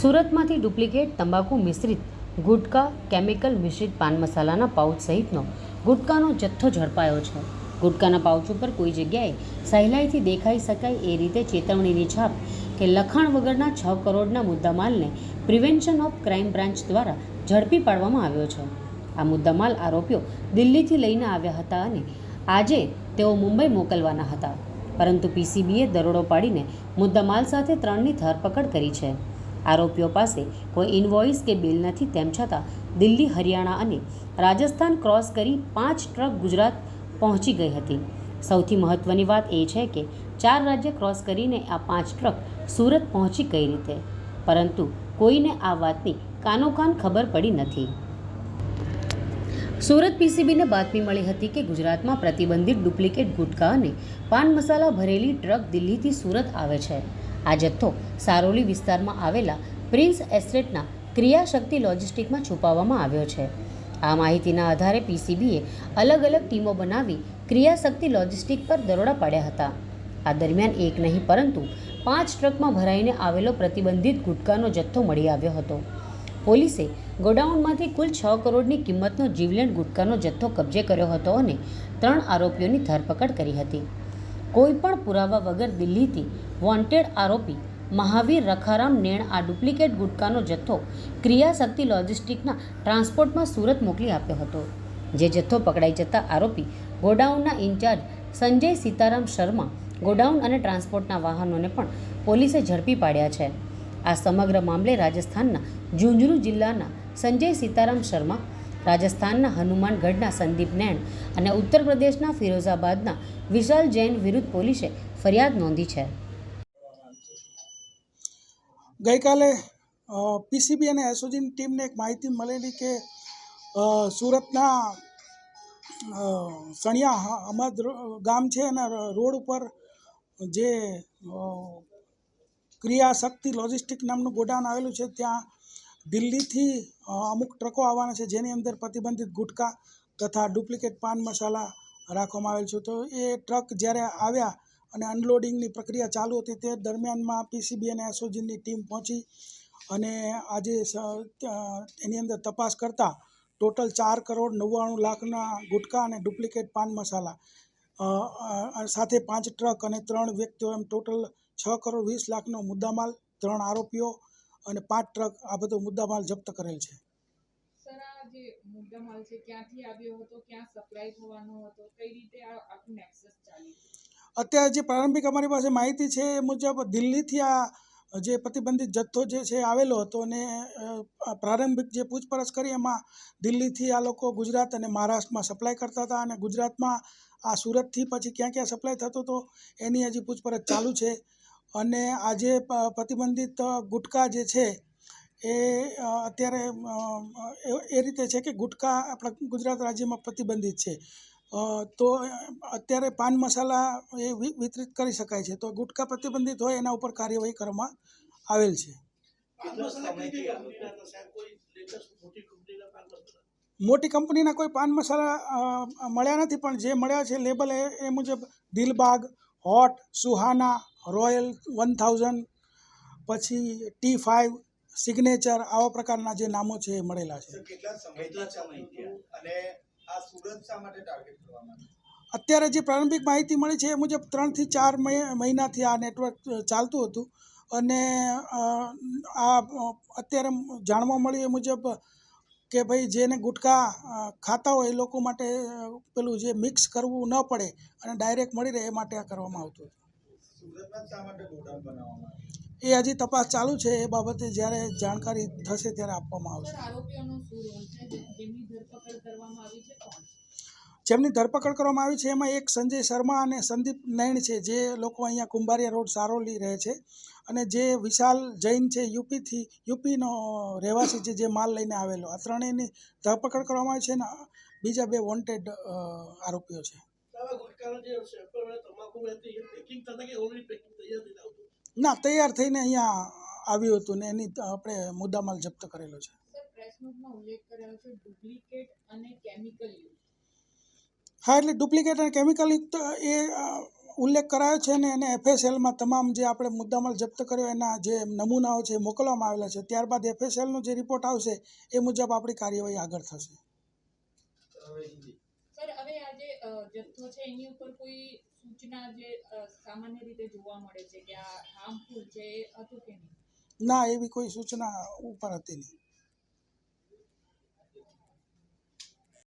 સુરતમાંથી duplicate તંબાકુ મિશ્રિત ગુટકા, chemical મિશ્રિત પાન મસાલાના pouch સહિતનો ગુટકાનો જથ્થો ઝડપાયો છે. ગુટકાના પાઉચ ઉપર કોઈ જગ્યાએ સહેલાઈથી દેખાઈ શકાય એ રીતે ચેતવણીની છાપ કે લખાણ વગરના 6 કરોડના મુદ્દામાલને પ્રિવેન્શન ઓફ ક્રાઇમ બ્રાન્ચ દ્વારા ઝડપી પાડવામાં આવ્યો છે. આ મુદ્દામાલ આરોપીઓ દિલ્હીથી લઈને આવ્યા હતા અને આજે તેઓ મુંબઈ મોકલવાના હતા, પરંતુ પીસીબીએ દરોડો પાડીને મુદ્દામાલ સાથે 3ની ધરપકડ કરી છે. આરોપીઓ પાસે કોઈ ઇનવોઇસ કે બિલ નથી, તેમ છતાં દિલ્હી, હરિયાણા અને રાજસ્થાન ક્રોસ કરી 5 ટ્રક ગુજરાત પહોંચી ગઈ હતી. સૌથી મહત્વની વાત એ છે કે 4 રાજ્ય ક્રોસ કરીને આ 5 ટ્રક સુરત પહોંચી કઈ રીતે, પરંતુ કોઈને આ વાતની કાનોકાન ખબર પડી નથી. સુરત પીસીબીને બાતમી મળી હતી કે ગુજરાતમાં પ્રતિબંધિત ડુપ્લિકેટ ગુટકા અને પાન મસાલા ભરેલી ટ્રક દિલ્હીથી સુરત આવે છે. આ જથ્થો સારોલી વિસ્તારમાં આવેલા પ્રિન્સ એસ્ટેટના ક્રિયાશક્તિ લોજિસ્ટિકમાં છુપાવવામાં આવ્યો છે. આ માહિતીના આધારે પીસીબીએ અલગ અલગ ટીમો બનાવી ક્રિયાશક્તિ લોજિસ્ટિક પર દરોડા પાડ્યા હતા. આ દરમિયાન એક નહીં પરંતુ 5 ટ્રકમાં ભરાઈને આવેલો પ્રતિબંધિત ગુટકાનો જથ્થો મળી આવ્યો હતો. પોલીસે ગોડાઉનમાંથી કુલ 6 કરોડની કિંમતનો જીવલેણ ગુટકાનો જથ્થો કબજે કર્યો હતો અને 3 આરોપીઓની ધરપકડ કરી હતી. કોઈપણ પુરાવા વગર દિલ્હીથી વોન્ટેડ આરોપી મહાવીર રખારામ નેણ આ ડુપ્લિકેટ ગુટકાનો જથ્થો ક્રિયાશક્તિ લોજિસ્ટિકના ટ્રાન્સપોર્ટમાં સુરત મોકલી આપ્યો હતો. જે જથ્થો પકડાઈ જતા આરોપી ગોડાઉનના ઇન્ચાર્જ સંજય સીતારામ શર્મા, ગોડાઉન અને ટ્રાન્સપોર્ટના વાહનોને પણ પોલીસે ઝડપી પાડ્યા છે. આ સમગ્ર મામલે રાજસ્થાનના ઝુંઝુનુ જિલ્લાના સંજય સીતારામ શર્મા, રાજસ્થાનના હનુમાનગઢના સંદીપ નૈણ અને ઉત્તર પ્રદેશના ફિરોઝાબાદના વિશાલ જૈન વિરુદ્ધ પોલીસે ફરિયાદ નોંધી છે. ગઈકાલે પીસીબી અને એસઓજીની ટીમને એક માહિતી મળેલી કે સુરતના સણિયા અમદ ગામ છે અને રોડ ઉપર જે ક્રિયાશક્તિ લોજિસ્ટિક નામનું ગોડાઉન આવેલું છે, ત્યાં દિલ્હીથી અમુક ટ્રકો આવવાના છે, જેની અંદર પ્રતિબંધિત ગુટકા તથા ડુપ્લિકેટ પાન મસાલા રાખવામાં આવેલ છે. તો એ ટ્રક જ્યારે આવ્યા અને અનલોડિંગની પ્રક્રિયા ચાલુ હતી તે દરમિયાનમાં પીસીબી અને એસઓજીની ટીમ પહોંચી અને આજે એની અંદર તપાસ કરતાં ટોટલ 4 કરોડ 99 લાખના ગુટકા અને ડુપ્લિકેટ પાન મસાલા સાથે 5 ટ્રક અને 3 વ્યક્તિઓ, એમ ટોટલ 6 કરોડ 20 લાખનો મુદ્દામાલ, 3 આરોપીઓ અને 5 ટ્રક આ બધો મુદ્દામાલ જપ્ત કરેલ છે. સર, આ જે મુદ્દામાલ છે ક્યાંથી આવ્યો હતો, ક્યાં સપ્લાય થવાનો હતો, કઈ રીતે આ આખું નેક્સસ ચાલી? અત્યારે જે પ્રારંભિક અમારી પાસે માહિતી છે એ મુજબ દિલ્હીથી આ જે પ્રતિબંધિત જથ્થો જે છે આવેલો હતો અને પ્રારંભિક જે પૂછપરછ કરી એમાં દિલ્હીથી આ લોકો ગુજરાત અને મહારાષ્ટ્રમાં સપ્લાય કરતા હતા અને ગુજરાતમાં આ સુરતથી પછી ક્યાં ક્યાં સપ્લાય થતો હતો એની હજી પૂછપરછ ચાલુ છે. અને આ જે પ્રતિબંધિત ગુટકા જે છે એ અત્યારે એ રીતે છે કે ગુટકા આપણા ગુજરાત રાજ્યમાં પ્રતિબંધિત છે, તો અત્યારે પાન મસાલા એ વિતરિત કરી શકાય છે. તો ગુટકા પ્રતિબંધિત હોય એના ઉપર કાર્યવાહી કરવામાં આવેલ છે. મોટી કંપનીના કોઈ પાન મસાલા મળ્યા નથી, પણ જે મળ્યા છે લેબલ એ મુજબ દિલબાગ, હોટ, સુહાના, રોયલ 1000, પછી T5, સિગ્નેચર, આવા પ્રકારના જે નામો છે એ મળેલા છે. અત્યારે જે પ્રારંભિક માહિતી મળી છે એ મુજબ 3 થી 4 મહિનાથી આ નેટવર્ક ચાલતું હતું અને આ અત્યારે જાણવા મળ્યું એ મુજબ કે ભાઈ જેને ગુટકા ખાતા હોય એ લોકો માટે પેલું જે મિક્સ કરવું ન પડે અને ડાયરેક્ટ મળી રહે એ માટે આ કરવામાં આવતું હતું. એ હજી તપાસ ચાલુ છે, એ બાબતે જ્યારે જાણકારી થશે ત્યારે આપવામાં આવશે. જેમની ધરપકડ કરવામાં આવી છે એમાં એક સંજય શર્મા અને સંદીપ નૈણ છે, જે લોકો અહીંયા કુંભારિયા રોડ સારોલી રહે છે, અને જે વિશાલ જૈન છે યુપીનો રહેવાસી છે, જે માલ લઈને આવેલો. આ ત્રણેયની ધરપકડ કરવામાં આવી છે અને બીજા 2 વોન્ટેડ આરોપીઓ છે. ના, તૈયાર થઈને અહીંયા આવ્યું હતું ને એની આપણે મુદ્દામાલ જપ્ત કરેલો છે. હા, એટલે ડુપ્લિકેટ અને કેમિકલ યુક્ત એ ઉલ્લેખ કરાયો છે ને એને FSLમાં તમામ જે આપણે મુદ્દામાલ જપ્ત કર્યો એના જે નમૂનાઓ છે મોકલવામાં આવેલા છે. ત્યારબાદ FSLનો જે રિપોર્ટ આવશે એ મુજબ આપણી કાર્યવાહી આગળ થશે. સર હવે આ જે જથ્થો છે એની ઉપર કોઈ સૂચના જે સામાન્ય રીતે જોવા મળે છે કે આ હાર્મફુલ છે એ હતું કે નહીં? ના, એવી કોઈ સૂચના ઉપર હતી નહીં.